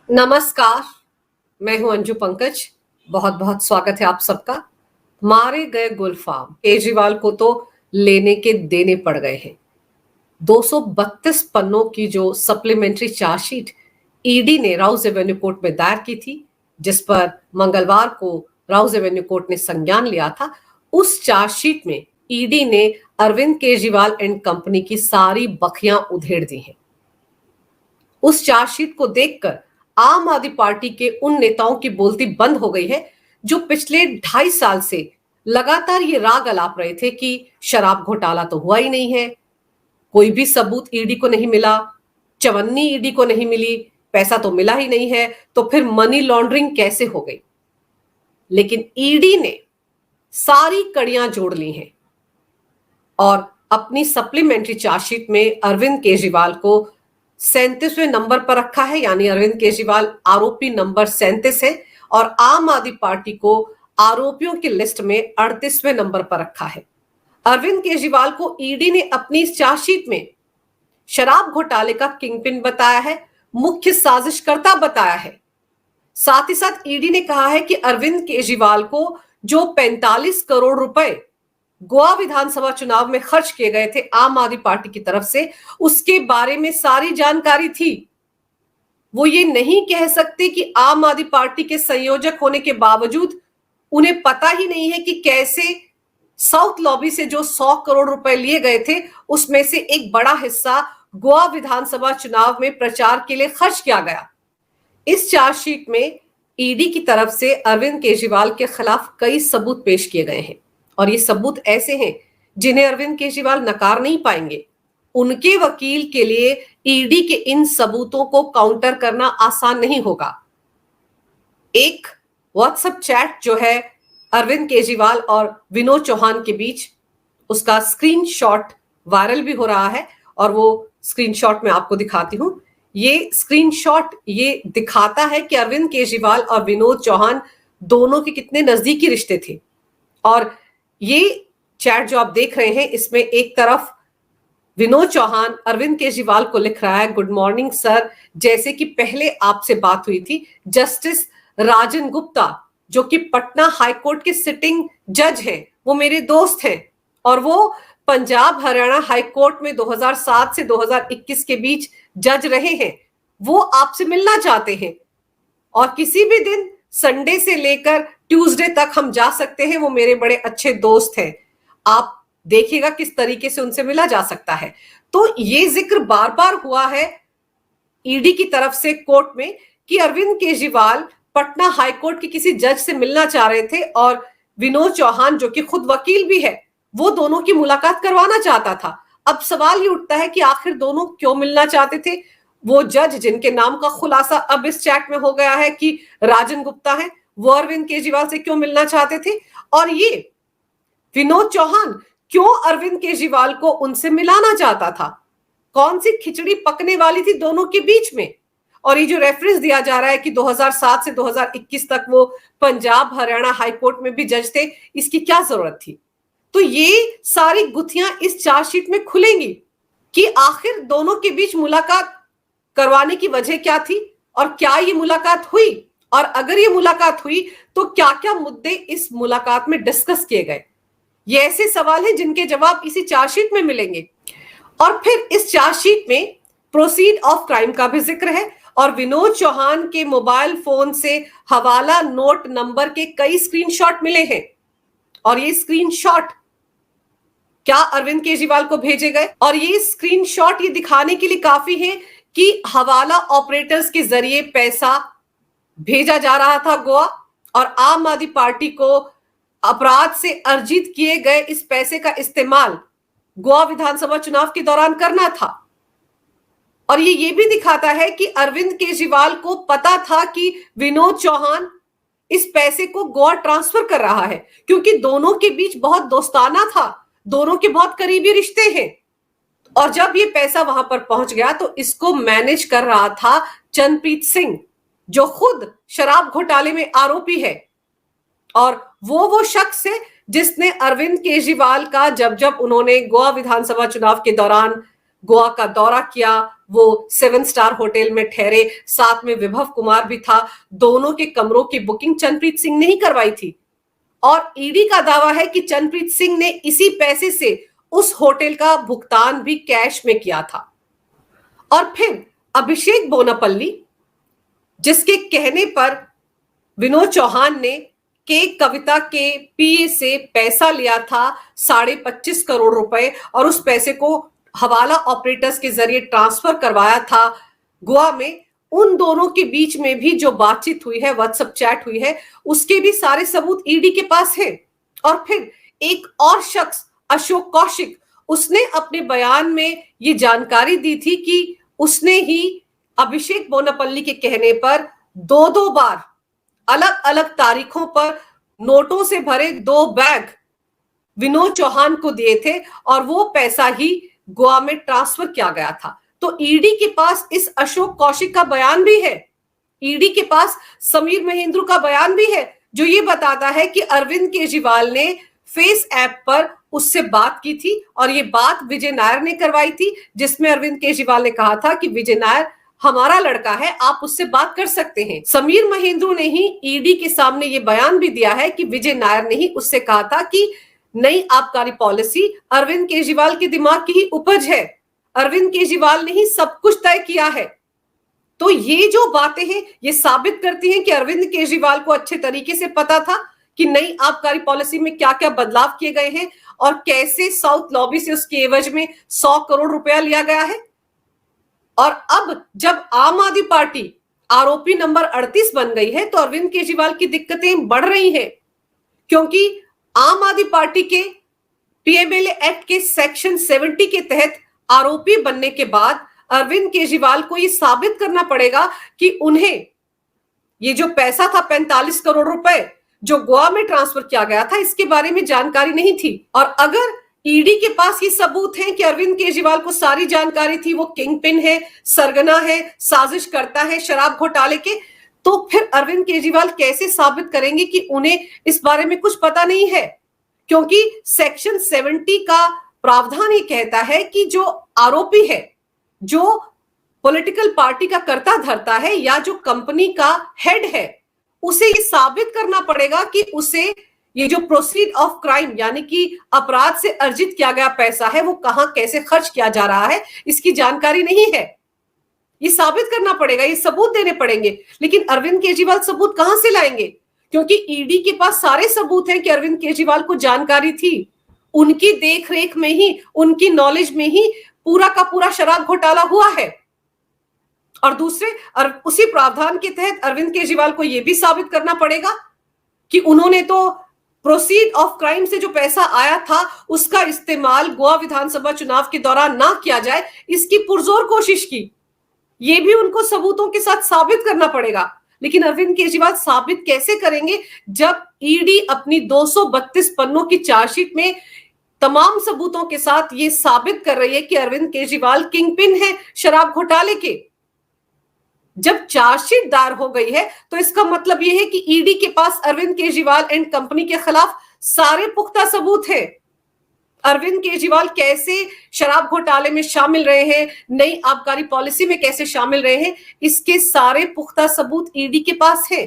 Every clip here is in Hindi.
नमस्कार। मैं हूं अंजू पंकज। बहुत बहुत स्वागत है आप सबका। मारे गए गुलफाम केजरीवाल को तो लेने के देने पड़ गए हैं। 232 पन्नों की जो सप्लीमेंट्री चार्जशीट ईडी ने राउज एवेन्यू कोर्ट में दायर की थी, जिस पर मंगलवार को राउज एवेन्यू कोर्ट ने संज्ञान लिया था, उस चार्जशीट में ईडी ने अरविंद केजरीवाल एंड कंपनी की सारी बखियां उधेड़ दी हैं। उस चार्जशीट को देखकर आम आदमी पार्टी के उन नेताओं की बोलती बंद हो गई है जो पिछले 2.5 साल से लगातार ये राग अलाप रहे थे कि शराब घोटाला तो हुआ ही नहीं है, कोई भी सबूत ईडी को नहीं मिला, चवन्नी ईडी को नहीं मिली, पैसा तो मिला ही नहीं है, तो फिर मनी लॉन्ड्रिंग कैसे हो गई। लेकिन ईडी ने सारी कड़ियां जोड़ ली हैं और अपनी सप्लीमेंट्री चार्जशीट में अरविंद केजरीवाल को 37वें नंबर पर रखा है, यानी अरविंद केजरीवाल आरोपी नंबर 37 है और आम आदमी पार्टी को आरोपियों की लिस्ट में 38वें नंबर पर रखा है। अरविंद केजरीवाल को ईडी ने अपनी इस चार्जशीट में शराब घोटाले का किंगपिन बताया है, मुख्य साजिशकर्ता बताया है। साथ ही साथ ईडी ने कहा है कि अरविंद केजरीवाल को जो 45 करोड़ रुपए गोवा विधानसभा चुनाव में खर्च किए गए थे आम आदमी पार्टी की तरफ से, उसके बारे में सारी जानकारी थी। वो ये नहीं कह सकते कि आम आदमी पार्टी के संयोजक होने के बावजूद उन्हें पता ही नहीं है कि कैसे साउथ लॉबी से जो 100 करोड़ रुपए लिए गए थे उसमें से एक बड़ा हिस्सा गोवा विधानसभा चुनाव में प्रचार के लिए खर्च किया गया। इस चार्जशीट में ईडी की तरफ से अरविंद केजरीवाल के खिलाफ कई सबूत पेश किए गए हैं और ये सबूत ऐसे हैं जिन्हें अरविंद केजरीवाल नकार नहीं पाएंगे। उनके वकील के लिए ईडी के इन सबूतों को काउंटर करना आसान नहीं होगा। एक व्हाट्सएप चैट जो है अरविंद केजरीवाल और विनोद चौहान के बीच, उसका स्क्रीनशॉट वायरल भी हो रहा है और वो स्क्रीनशॉट मैं आपको दिखाती हूं। ये स्क्रीनशॉट ये दिखाता है कि अरविंद केजरीवाल और विनोद चौहान दोनों के कितने नजदीकी रिश्ते थे। और ये चैट जो आप देख रहे हैं, इसमें एक तरफ विनोद चौहान अरविंद केजरीवाल को लिख रहा है, गुड मॉर्निंग सर, जैसे कि पहले आपसे बात हुई थी। जस्टिस राजन गुप्ता जो कि पटना हाईकोर्ट के सिटिंग जज हैं, वो मेरे दोस्त हैं और वो पंजाब हरियाणा हाईकोर्ट में 2007 से 2021 के बीच जज रहे हैं। वो आपसे मिलना चाहते हैं और किसी भी दिन संडे से लेकर ट्यूसडे तक हम जा सकते हैं। वो मेरे बड़े अच्छे दोस्त हैं, आप देखिएगा किस तरीके से उनसे मिला जा सकता है। तो ये जिक्र बार बार हुआ है ईडी की तरफ से कोर्ट में कि अरविंद केजरीवाल पटना हाईकोर्ट के किसी जज से मिलना चाह रहे थे और विनोद चौहान जो कि खुद वकील भी है, वो दोनों की मुलाकात करवाना चाहता था। अब सवाल ये उठता है कि आखिर दोनों क्यों मिलना चाहते थे। वो जज जिनके नाम का खुलासा अब इस चैट में हो गया है कि राजन गुप्ता है, वो अरविंद केजरीवाल से क्यों मिलना चाहते थे और ये विनोद चौहान क्यों अरविंद केजरीवाल को उनसे मिलाना चाहता था। कौन सी खिचड़ी पकने वाली थी दोनों के बीच में। और ये जो रेफरेंस दिया जा रहा है कि 2007 से 2021 तक वो पंजाब हरियाणा हाईकोर्ट में भी जज थे, इसकी क्या जरूरत थी। तो ये सारी गुत्थियां इस चार्जशीट में खुलेंगी कि आखिर दोनों के बीच मुलाकात करवाने की वजह क्या थी और क्या ये मुलाकात हुई, और अगर ये मुलाकात हुई तो क्या क्या मुद्दे इस मुलाकात में डिस्कस किए गए। ये ऐसे सवाल हैं जिनके जवाब इसी चार्जशीट में मिलेंगे। और फिर इस चार्जशीट में प्रोसीड ऑफ क्राइम का भी जिक्र है और विनोद चौहान के मोबाइल फोन से हवाला नोट नंबर के कई स्क्रीनशॉट मिले हैं और ये स्क्रीनशॉट क्या अरविंद केजरीवाल को भेजे गए और ये स्क्रीनशॉट ये दिखाने के लिए काफी है कि हवाला ऑपरेटर्स के जरिए पैसा भेजा जा रहा था गोवा और आम आदमी पार्टी को अपराध से अर्जित किए गए इस पैसे का इस्तेमाल गोवा विधानसभा चुनाव के दौरान करना था। और ये भी दिखाता है कि अरविंद केजरीवाल को पता था कि विनोद चौहान इस पैसे को गोवा ट्रांसफर कर रहा है, क्योंकि दोनों के बीच बहुत दोस्ताना था, दोनों के बहुत करीबी रिश्ते हैं। और जब ये पैसा वहां पर पहुंच गया तो इसको मैनेज कर रहा था चंद्रप्रीत सिंह जो खुद शराब घोटाले में आरोपी है और वो शख्स है जिसने अरविंद केजरीवाल का जब उन्होंने गोवा विधानसभा चुनाव के दौरान गोवा का दौरा किया, वो 7 स्टार होटल में ठहरे, साथ में विभव कुमार भी था। दोनों के कमरों की बुकिंग चंद्रप्रीत सिंह ने ही करवाई थी और ईडी का दावा है कि चंद्रप्रीत सिंह ने इसी पैसे से उस होटल का भुगतान भी कैश में किया था। और फिर अभिषेक बोनापल्ली, जिसके कहने पर विनोद चौहान ने के कविता के पीए से पैसा लिया था 25.5 करोड़ रुपए और उस पैसे को हवाला ऑपरेटर्स के जरिए ट्रांसफर करवाया था गोवा में, उन दोनों के बीच में भी जो बातचीत हुई है, व्हाट्सएप चैट हुई है, उसके भी सारे सबूत ईडी के पास है। और फिर एक और शख्स अशोक कौशिक, उसने अपने बयान में ये जानकारी दी थी कि उसने ही अभिषेक बोनापल्ली के कहने पर 2 बार अलग अलग तारीखों पर नोटों से भरे 2 बैग विनोद चौहान को दिए थे और वो पैसा ही गोवा में ट्रांसफर किया गया था। तो ईडी के पास इस अशोक कौशिक का बयान भी है, ईडी के पास समीर महेंद्र का बयान भी है, जो ये बताता है कि अरविंद केजरीवाल ने फेस ऐप पर उससे बात की थी और ये बात विजय नायर ने करवाई थी, जिसमें अरविंद केजरीवाल ने कहा था कि विजय नायर हमारा लड़का है, आप उससे बात कर सकते हैं। समीर महेंद्र ने ही ईडी के सामने ये बयान भी दिया है कि विजय नायर ने ही उससे कहा था कि नई आबकारी पॉलिसी अरविंद केजरीवाल के दिमाग की ही उपज है, अरविंद केजरीवाल ने ही सब कुछ तय किया है। तो ये जो बातें हैं ये साबित करती हैं कि अरविंद केजरीवाल को अच्छे तरीके से पता था कि नई आबकारी पॉलिसी में क्या क्या बदलाव किए गए हैं और कैसे साउथ लॉबी से उसके एवज में 100 करोड़ रुपया लिया गया है। और अब जब आम आदमी पार्टी आरोपी नंबर 38 बन गई है तो अरविंद केजरीवाल की दिक्कतें बढ़ रही हैं, क्योंकि आम आदमी पार्टी के पीएमएलए एक्ट के सेक्शन 70 के तहत आरोपी बनने के बाद अरविंद केजरीवाल को यह साबित करना पड़ेगा कि उन्हें ये जो पैसा था 45 करोड़ रुपए जो गोवा में ट्रांसफर किया गया था, इसके बारे में जानकारी नहीं थी। और अगर ईडी के पास ये सबूत हैं कि अरविंद केजरीवाल को सारी जानकारी थी, वो किंग पिन है, सरगना है, साजिश करता है शराब घोटाले के, तो फिर अरविंद केजरीवाल कैसे साबित करेंगे कि उन्हें इस बारे में कुछ पता नहीं है? क्योंकि सेक्शन 70 का प्रावधान ये कहता है कि जो आरोपी है, जो पॉलिटिकल पार्टी का कर्ता धर्ता है या जो कंपनी का हेड है, उसे ये साबित करना पड़ेगा कि उसे ये जो प्रोसीड ऑफ क्राइम यानी कि अपराध से अर्जित किया गया पैसा है वो कहां कैसे खर्च किया जा रहा है, इसकी जानकारी नहीं है। ये साबित करना पड़ेगा, ये सबूत देने पड़ेंगे। लेकिन अरविंद केजरीवाल सबूत कहां से लाएंगे? क्योंकि ईडी के पास सारे सबूत हैं कि अरविंद केजरीवाल को जानकारी थी, उनकी देखरेख में ही, उनकी नॉलेज में ही पूरा का पूरा शराब घोटाला हुआ है। और दूसरे उसी प्रावधान के तहत अरविंद केजरीवाल को यह भी साबित करना पड़ेगा कि उन्होंने तो प्रोसीड ऑफ क्राइम से जो पैसा आया था उसका इस्तेमाल गोवा विधानसभा चुनाव के दौरान ना किया जाए, इसकी पुरजोर कोशिश की। यह भी उनको सबूतों के साथ साबित करना पड़ेगा। लेकिन अरविंद केजरीवाल साबित कैसे करेंगे जब ईडी अपनी 232 पन्नों की चार्जशीट में तमाम सबूतों के साथ यह साबित कर रही है कि अरविंद केजरीवाल किंगपिन है शराब घोटाले के। जब चार्जशीट दायर हो गई है तो इसका मतलब यह है कि ईडी के पास अरविंद केजरीवाल एंड कंपनी के खिलाफ सारे पुख्ता सबूत हैं। अरविंद केजरीवाल कैसे शराब घोटाले में शामिल रहे हैं, नई आबकारी पॉलिसी में कैसे शामिल रहे हैं, इसके सारे पुख्ता सबूत ईडी के पास है।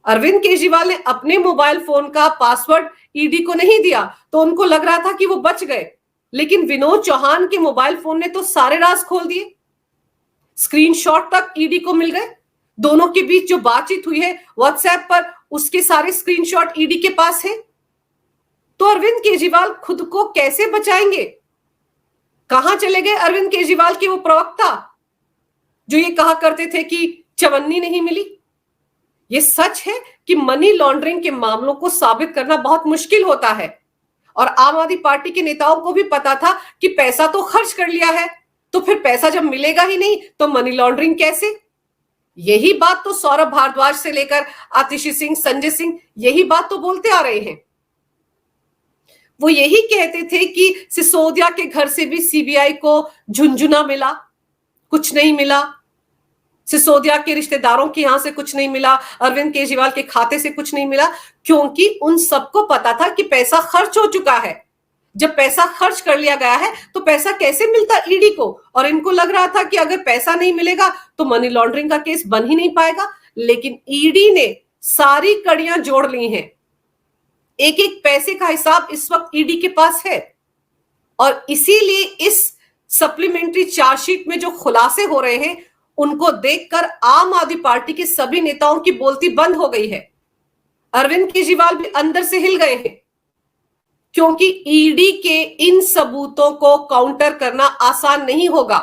अरविंद केजरीवाल ने अपने मोबाइल फोन का पासवर्ड ईडी को नहीं दिया तो उनको लग रहा था कि वो बच गए, लेकिन विनोद चौहान के मोबाइल फोन ने तो सारे राज खोल दिए। स्क्रीनशॉट तक ईडी को मिल गए। दोनों के बीच जो बातचीत हुई है व्हाट्सएप पर, उसके सारे स्क्रीनशॉट ईडी के पास है। तो अरविंद केजरीवाल खुद को कैसे बचाएंगे? कहां चले गए अरविंद केजरीवाल के वो प्रवक्ता जो ये कहा करते थे कि चवन्नी नहीं मिली? ये सच है कि मनी लॉन्ड्रिंग के मामलों को साबित करना बहुत मुश्किल होता है और आम आदमी पार्टी के नेताओं को भी पता था कि पैसा तो खर्च कर लिया है, तो फिर पैसा जब मिलेगा ही नहीं तो मनी लॉन्ड्रिंग कैसे? यही बात तो सौरभ भारद्वाज से लेकर आतिशी सिंह, संजय सिंह यही बात तो बोलते आ रहे हैं। वो यही कहते थे कि सिसोदिया के घर से भी सीबीआई को झुंझुना मिला, कुछ नहीं मिला। सिसोदिया के रिश्तेदारों के यहां से कुछ नहीं मिला, अरविंद केजरीवाल के खाते से कुछ नहीं मिला, क्योंकि उन सबको पता था कि पैसा खर्च हो चुका है। जब पैसा खर्च कर लिया गया है तो पैसा कैसे मिलता ईडी को? और इनको लग रहा था कि अगर पैसा नहीं मिलेगा तो मनी लॉन्ड्रिंग का केस बन ही नहीं पाएगा। लेकिन ईडी ने सारी कड़ियां जोड़ ली हैं। एक एक पैसे का हिसाब इस वक्त ईडी के पास है और इसीलिए इस सप्लीमेंट्री चार्जशीट में जो खुलासे हो रहे हैं उनको देखकर आम आदमी पार्टी के सभी नेताओं की बोलती बंद हो गई है। अरविंद केजरीवाल भी अंदर से हिल गए हैं क्योंकि ईडी के इन सबूतों को काउंटर करना आसान नहीं होगा।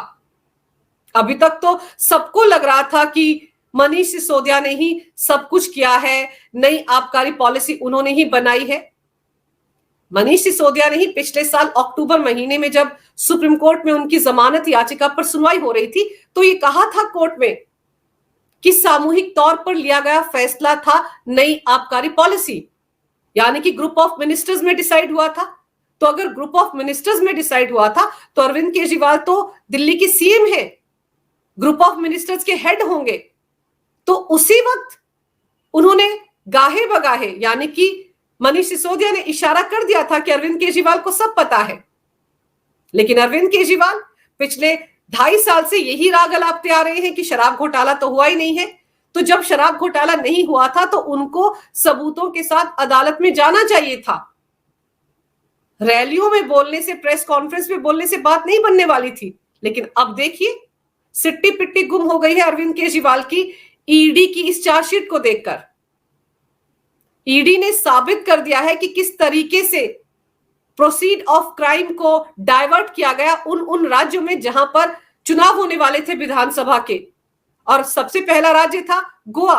अभी तक तो सबको लग रहा था कि मनीष सिसोदिया ने ही सब कुछ किया है, नई आबकारी पॉलिसी उन्होंने ही बनाई है। मनीष सिसोदिया ने ही पिछले साल अक्टूबर महीने में जब सुप्रीम कोर्ट में उनकी जमानत याचिका पर सुनवाई हो रही थी तो ये कहा था कोर्ट में कि सामूहिक तौर पर लिया गया फैसला था नई आबकारी पॉलिसी, यानी कि ग्रुप ऑफ मिनिस्टर्स में डिसाइड हुआ था। तो अगर ग्रुप ऑफ मिनिस्टर्स में डिसाइड हुआ था तो अरविंद केजरीवाल तो दिल्ली के सीएम है, ग्रुप ऑफ मिनिस्टर्स के हेड होंगे। तो उसी वक्त उन्होंने गाहे बगाहे, यानी कि मनीष सिसोदिया ने इशारा कर दिया था कि अरविंद केजरीवाल को सब पता है। लेकिन अरविंद केजरीवाल पिछले 2.5 साल से यही राग अलापते आ रहे हैं कि शराब घोटाला तो हुआ ही नहीं है। तो जब शराब घोटाला नहीं हुआ था तो उनको सबूतों के साथ अदालत में जाना चाहिए था। रैलियों में बोलने से, प्रेस कॉन्फ्रेंस में बोलने से बात नहीं बनने वाली थी। लेकिन अब देखिए सिट्टी पिट्टी गुम हो गई है अरविंद केजरीवाल की ईडी की इस चार्जशीट को देखकर। ईडी ने साबित कर दिया है कि किस तरीके से प्रोसीड ऑफ क्राइम को डाइवर्ट किया गया उन राज्यों में जहां पर चुनाव होने वाले थे विधानसभा के। और सबसे पहला राज्य था गोवा।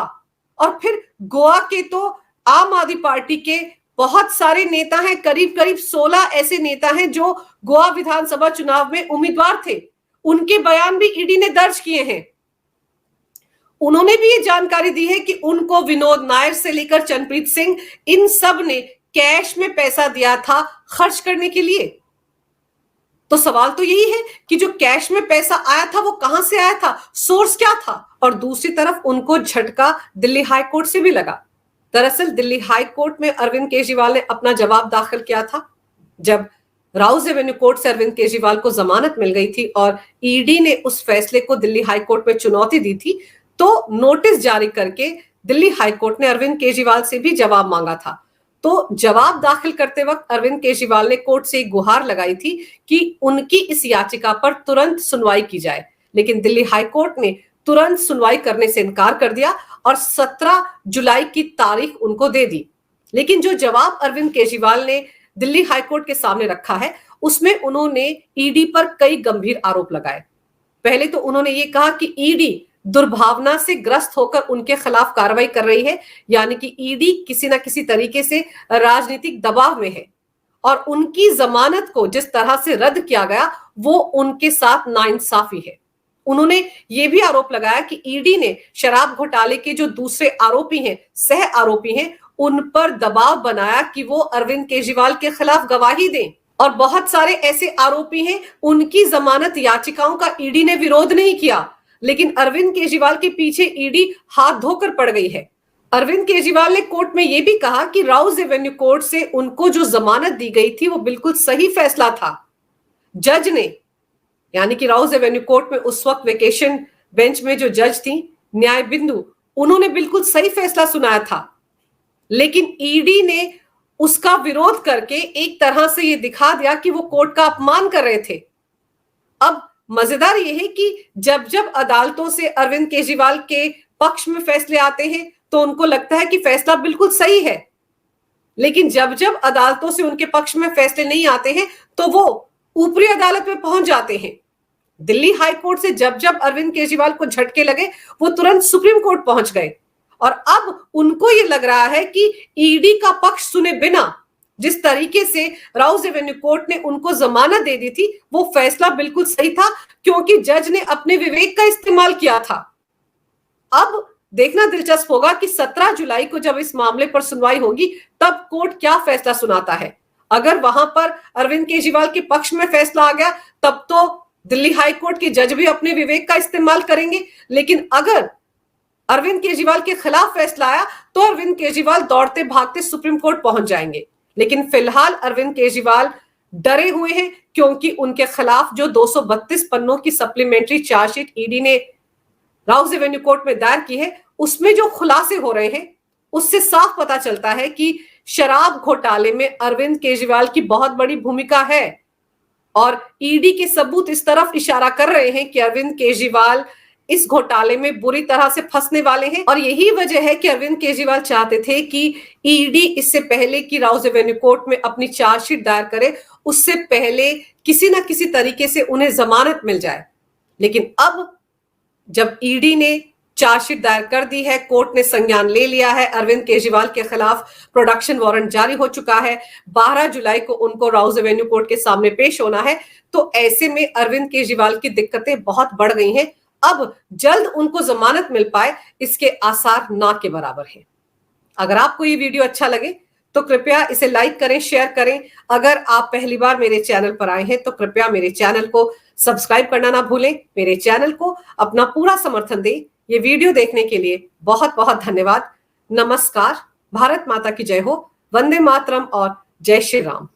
और फिर गोवा के तो आम आदमी पार्टी के बहुत सारे नेता हैं, करीब करीब 16 ऐसे नेता हैं जो गोवा विधानसभा चुनाव में उम्मीदवार थे। उनके बयान भी ईडी ने दर्ज किए हैं। उन्होंने भी ये जानकारी दी है कि उनको विनोद नायर से लेकर चरणप्रीत सिंह, इन सब ने कैश में पैसा दिया था खर्च करने के लिए। तो सवाल तो यही है कि जो कैश में पैसा आया था वो कहां से आया था, सोर्स क्या था? और दूसरी तरफ उनको झटका दिल्ली हाई कोर्ट से भी लगा। दरअसल दिल्ली हाई कोर्ट में अरविंद केजरीवाल ने अपना जवाब दाखिल किया था। जब राउज एवेन्यू कोर्ट से अरविंद केजरीवाल को जमानत मिल गई थी और ईडी ने उस फैसले को दिल्ली हाई कोर्ट में चुनौती दी थी तो नोटिस जारी करके दिल्ली हाई कोर्ट ने अरविंद केजरीवाल से भी जवाब मांगा था। तो जवाब दाखिल करते वक्त अरविंद केजरीवाल ने कोर्ट से एक गुहार लगाई थी कि उनकी इस याचिका पर तुरंत सुनवाई की जाए। लेकिन दिल्ली हाई कोर्ट ने तुरंत सुनवाई करने से इनकार कर दिया और 17 जुलाई की तारीख उनको दे दी। लेकिन जो जवाब अरविंद केजरीवाल ने दिल्ली हाई कोर्ट के सामने रखा है उसमें उन्होंने ईडी पर कई गंभीर आरोप लगाए। पहले तो उन्होंने ये कहा कि ईडी दुर्भावना से ग्रस्त होकर उनके खिलाफ कार्रवाई कर रही है, यानी कि ईडी किसी ना किसी तरीके से राजनीतिक दबाव में है और उनकी जमानत को जिस तरह से रद्द किया गया वो उनके साथ नाइंसाफी है। उन्होंने ये भी आरोप लगाया कि ईडी ने शराब घोटाले के जो दूसरे आरोपी हैं, सह आरोपी हैं, उन पर दबाव बनाया कि वो अरविंद केजरीवाल के खिलाफ गवाही दें। और बहुत सारे ऐसे आरोपी हैं उनकी जमानत याचिकाओं का ईडी ने विरोध नहीं किया, लेकिन अरविंद केजरीवाल के पीछे ईडी हाथ धोकर पड़ गई है। अरविंद केजरीवाल ने कोर्ट में यह भी कहा कि राउज एवेन्यू कोर्ट से उनको जो जमानत दी गई थी वो बिल्कुल सही फैसला था। जज ने, यानी कि राउज एवेन्यू कोर्ट में उस वक्त वेकेशन बेंच में जो जज थी न्याय बिंदु, उन्होंने बिल्कुल सही फैसला सुनाया था। लेकिन ईडी ने उसका विरोध करके एक तरह से ये दिखा दिया कि वो कोर्ट का अपमान कर रहे थे। अब मजेदार यह है कि जब जब अदालतों से अरविंद केजरीवाल के पक्ष में फैसले आते हैं तो उनको लगता है कि फैसला बिल्कुल सही है, लेकिन जब जब अदालतों से उनके पक्ष में फैसले नहीं आते हैं तो वो ऊपरी अदालत में पहुंच जाते हैं। दिल्ली हाई कोर्ट से जब जब अरविंद केजरीवाल को झटके लगे वो तुरंत सुप्रीम कोर्ट पहुंच गए और अब उनको ये लग रहा है कि ईडी का पक्ष सुने बिना जिस तरीके से राउज एवेन्यू कोर्ट ने उनको जमानत दे दी थी वो फैसला बिल्कुल सही था, क्योंकि जज ने अपने विवेक का इस्तेमाल किया था। अब देखना दिलचस्प होगा कि 17 जुलाई को जब इस मामले पर सुनवाई होगी तब कोर्ट क्या फैसला सुनाता है। अगर वहां पर अरविंद केजरीवाल के पक्ष में फैसला आ गया तब तो दिल्ली हाई कोर्ट के जज भी अपने विवेक का इस्तेमाल करेंगे, लेकिन अगर अरविंद केजरीवाल के खिलाफ फैसला आया तो अरविंद केजरीवाल दौड़ते भागते सुप्रीम कोर्ट पहुंच जाएंगे। लेकिन फिलहाल अरविंद केजरीवाल डरे हुए हैं क्योंकि उनके खिलाफ जो 232 पन्नों की सप्लीमेंट्री चार्जशीट ईडी ने राउज एवेन्यू कोर्ट में दायर की है, उसमें जो खुलासे हो रहे हैं उससे साफ पता चलता है कि शराब घोटाले में अरविंद केजरीवाल की बहुत बड़ी भूमिका है। और ईडी के सबूत इस तरफ इशारा कर रहे हैं कि अरविंद केजरीवाल इस घोटाले में बुरी तरह से फंसने वाले हैं। और यही वजह है कि अरविंद केजरीवाल चाहते थे कि ईडी इससे पहले कि राउज एवेन्यू कोर्ट में अपनी चार्जशीट दायर करे, उससे पहले किसी ना किसी तरीके से उन्हें जमानत मिल जाए। लेकिन अब जब ईडी ने चार्जशीट दायर कर दी है, कोर्ट ने संज्ञान ले लिया है, अरविंद केजरीवाल के खिलाफ प्रोडक्शन वारंट जारी हो चुका है, 12 जुलाई को उनको राउज एवेन्यू कोर्ट के सामने पेश होना है। तो ऐसे में अरविंद केजरीवाल की दिक्कतें बहुत बढ़ गई हैं। अब जल्द उनको जमानत मिल पाए इसके आसार ना के बराबर हैं। अगर आपको ये वीडियो अच्छा लगे तो कृपया इसे लाइक करें, शेयर करें। अगर आप पहली बार मेरे चैनल पर आए हैं तो कृपया मेरे चैनल को सब्सक्राइब करना ना भूलें। मेरे चैनल को अपना पूरा समर्थन दें। ये वीडियो देखने के लिए बहुत बहुत धन्यवाद। नमस्कार। भारत माता की जय हो। वंदे मातरम और जय श्री राम।